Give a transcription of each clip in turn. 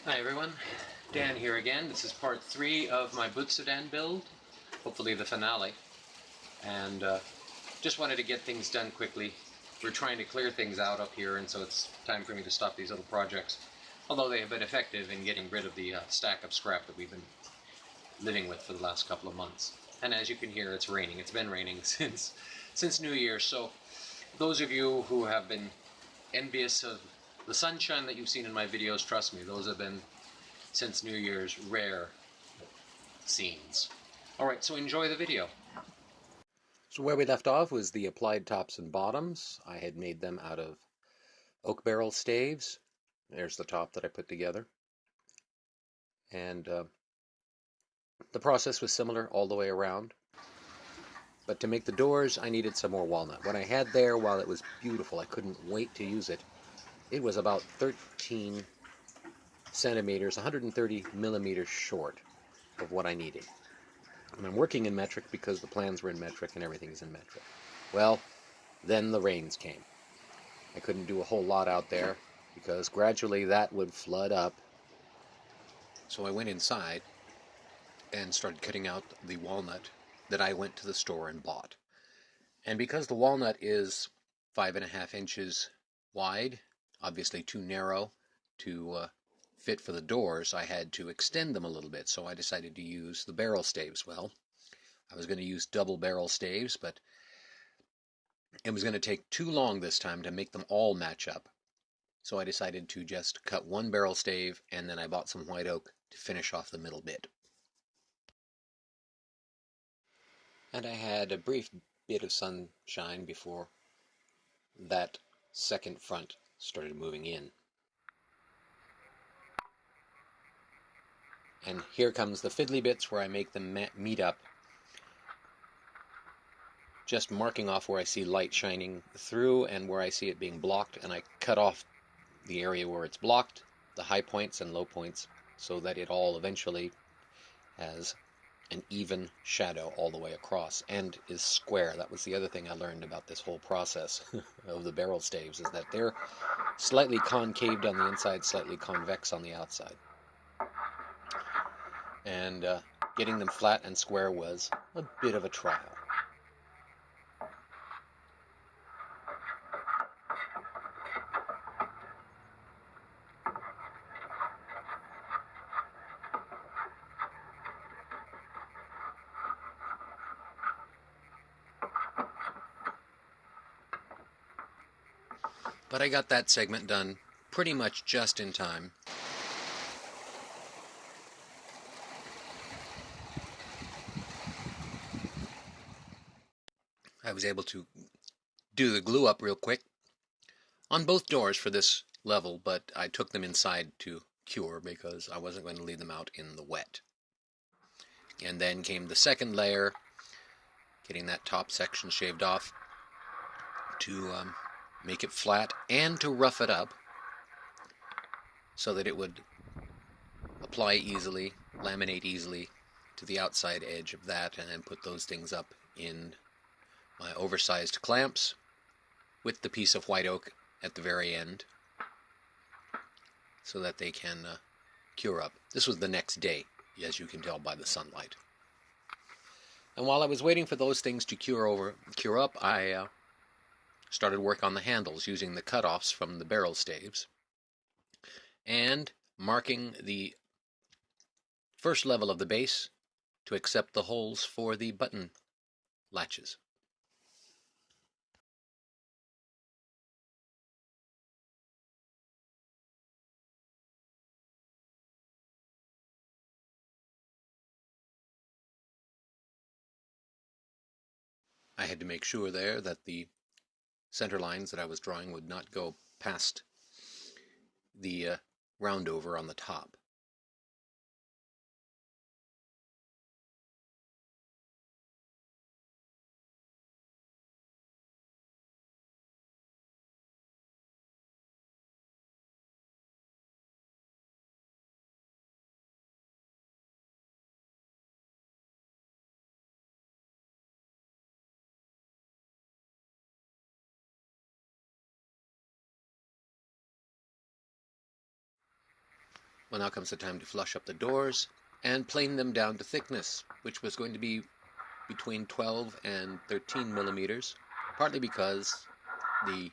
Hi everyone, Dan here again. This is part 3 of my Butsudan build, hopefully the finale. And just wanted to get things done quickly. We're trying to clear things out up here, and so it's time for me to stop these little projects. Although they have been effective in getting rid of the stack of scrap that we've been living with for the last couple of months. And as you can hear, it's raining. It's been raining since New Year, so those of you who have been envious of the sunshine that you've seen in my videos, trust me, those have been since New Year's rare scenes. Alright, so enjoy the video. So where we left off was the applied tops and bottoms. I had made them out of oak barrel staves. There's the top that I put together. And the process was similar all the way around. But to make the doors, I needed some more walnut. What I had there, while it was beautiful, I couldn't wait to use it. It was about 13 centimeters, 130 millimeters short of what I needed. And I'm working in metric because the plans were in metric and everything's in metric. Well, then the rains came. I couldn't do a whole lot out there because gradually that would flood up. So I went inside and started cutting out the walnut that I went to the store and bought. And because the walnut is 5.5 inches wide, obviously too narrow to fit for the doors, I had to extend them a little bit. So I decided to use the barrel staves. Well, I was going to use double barrel staves, but it was going to take too long this time to make them all match up. So I decided to just cut one barrel stave, and then I bought some white oak to finish off the middle bit. And I had a brief bit of sunshine before that second front started moving in. And here comes the fiddly bits where I make them meet up, just marking off where I see light shining through and where I see it being blocked, and I cut off the area where it's blocked, the high points and low points, so that it all eventually has an even shadow all the way across and is square. That was the other thing I learned about this whole process of the barrel staves, is that they're slightly concaved on the inside, slightly convex on the outside. And getting them flat and square was a bit of a trial. But I got that segment done pretty much just in time. I was able to do the glue up real quick on both doors for this level, but I took them inside to cure because I wasn't going to leave them out in the wet. And then came the second layer, getting that top section shaved off to make it flat and to rough it up so that it would apply easily, laminate easily to the outside edge of that, and then put those things up in my oversized clamps with the piece of white oak at the very end so that they can cure up. This was the next day, as you can tell by the sunlight. And while I was waiting for those things to cure up, I started work on the handles using the cutoffs from the barrel staves and marking the first level of the base to accept the holes for the button latches. I had to make sure there that the center lines that I was drawing would not go past the round over on the top. Well, now comes the time to flush up the doors and plane them down to thickness, which was going to be between 12 and 13 millimeters, partly because the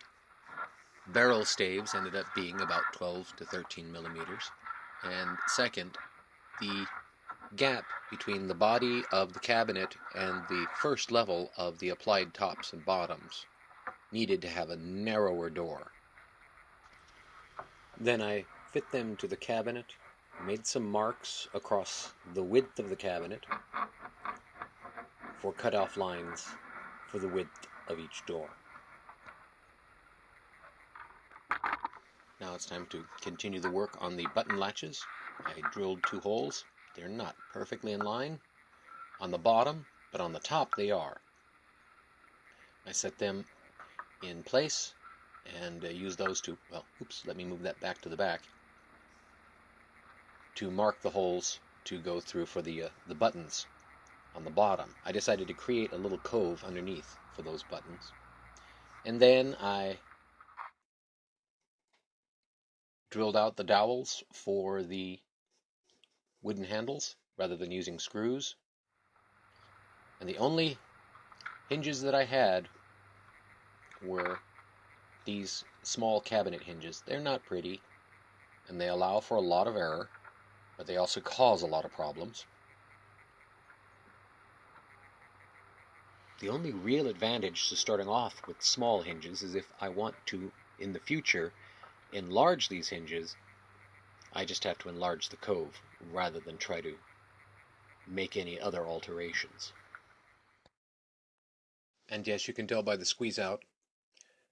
barrel staves ended up being about 12 to 13 millimeters, and second, the gap between the body of the cabinet and the first level of the applied tops and bottoms needed to have a narrower door. Then I fit them to the cabinet, made some marks across the width of the cabinet for cutoff lines for the width of each door. Now it's time to continue the work on the button latches. I drilled 2 holes. They're not perfectly in line on the bottom, but on the top they are. I set them in place and use those to, well, oops, let me move that back to the back, to mark the holes to go through for the buttons on the bottom. I decided to create a little cove underneath for those buttons. And then I drilled out the dowels for the wooden handles rather than using screws. And the only hinges that I had were these small cabinet hinges. They're not pretty, and they allow for a lot of error, but they also cause a lot of problems. The only real advantage to starting off with small hinges is if I want to, in the future, enlarge these hinges, I just have to enlarge the cove rather than try to make any other alterations. And yes, you can tell by the squeeze out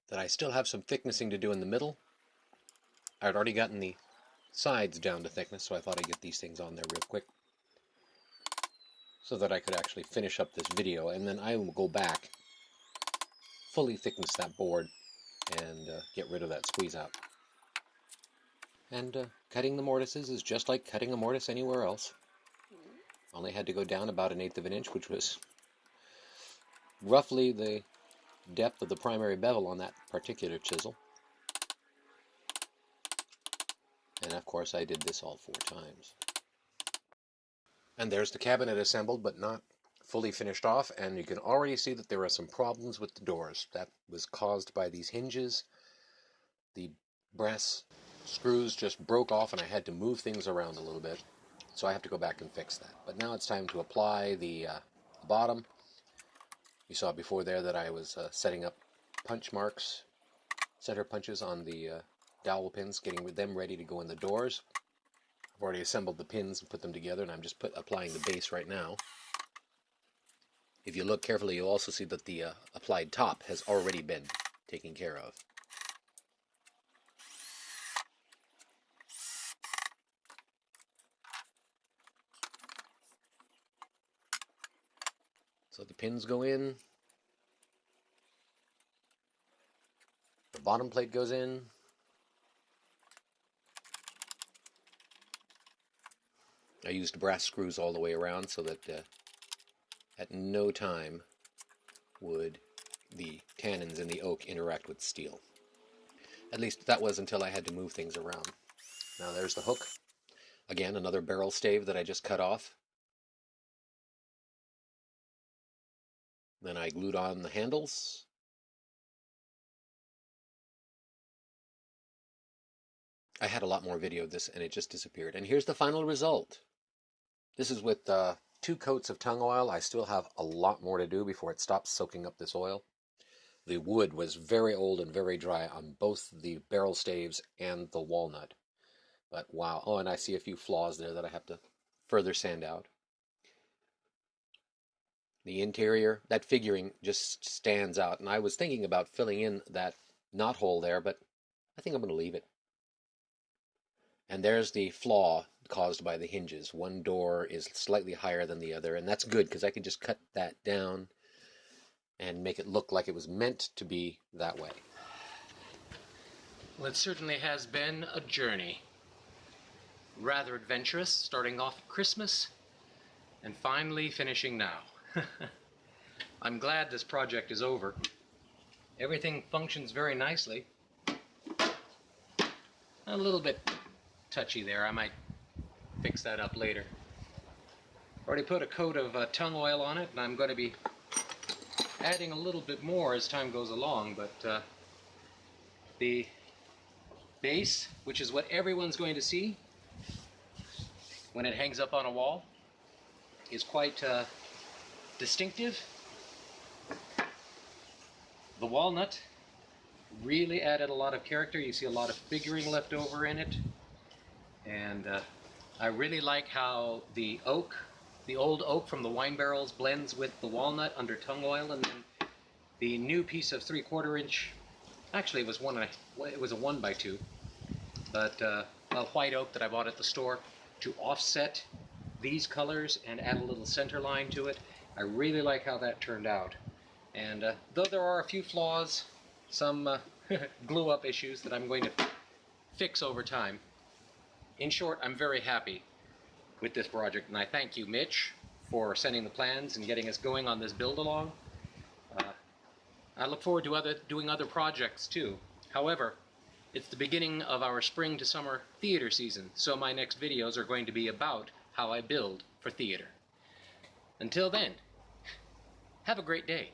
that I still have some thicknessing to do in the middle. I'd already gotten the sides down to thickness, so I thought I'd get these things on there real quick so that I could actually finish up this video, and then I will go back, fully thickness that board, and get rid of that squeeze out. And cutting the mortises is just like cutting a mortise anywhere else. Only had to go down about 1/8 of an inch, which was roughly the depth of the primary bevel on that particular chisel. And of course I did this all 4 times. And there's the cabinet assembled but not fully finished off, and you can already see that there are some problems with the doors. That was caused by these hinges. The brass screws just broke off and I had to move things around a little bit, so I have to go back and fix that. But now it's time to apply the bottom. You saw before there that I was setting up punch marks, center punches on the dowel pins, getting them ready to go in the doors. I've already assembled the pins and put them together, and I'm just applying the base right now. If you look carefully, you'll also see that the applied top has already been taken care of. So the pins go in, the bottom plate goes in, I used brass screws all the way around so that at no time would the tannins in the oak interact with steel. At least that was until I had to move things around. Now there's the hook. Again, another barrel stave that I just cut off. Then I glued on the handles. I had a lot more video of this and it just disappeared. And here's the final result. This is with 2 coats of tung oil. I still have a lot more to do before it stops soaking up this oil. The wood was very old and very dry on both the barrel staves and the walnut. But wow. Oh, and I see a few flaws there that I have to further sand out. The interior, that figuring just stands out. And I was thinking about filling in that knot hole there, but I think I'm going to leave it. And there's the flaw caused by the hinges. One door is slightly higher than the other, and that's good because I can just cut that down and make it look like it was meant to be that way. Well, it certainly has been a journey. Rather adventurous, starting off at Christmas and finally finishing now. I'm glad this project is over. Everything functions very nicely. A little bit touchy there. I might fix that up later. Already put a coat of tung oil on it, and I'm going to be adding a little bit more as time goes along, but the base, which is what everyone's going to see when it hangs up on a wall, is quite distinctive. The walnut really added a lot of character. You see a lot of figuring left over in it, and I really like how the oak, the old oak from the wine barrels, blends with the walnut under tung oil, and then the new piece of 3/4 inch, actually it was a 1x2, but a white oak that I bought at the store to offset these colors and add a little center line to it. I really like how that turned out. And though there are a few flaws, some glue up issues that I'm going to fix over time, in short, I'm very happy with this project, and I thank you, Mitch, for sending the plans and getting us going on this build along. I look forward to doing other projects too. However, it's the beginning of our spring to summer theater season, so my next videos are going to be about how I build for theater. Until then, have a great day.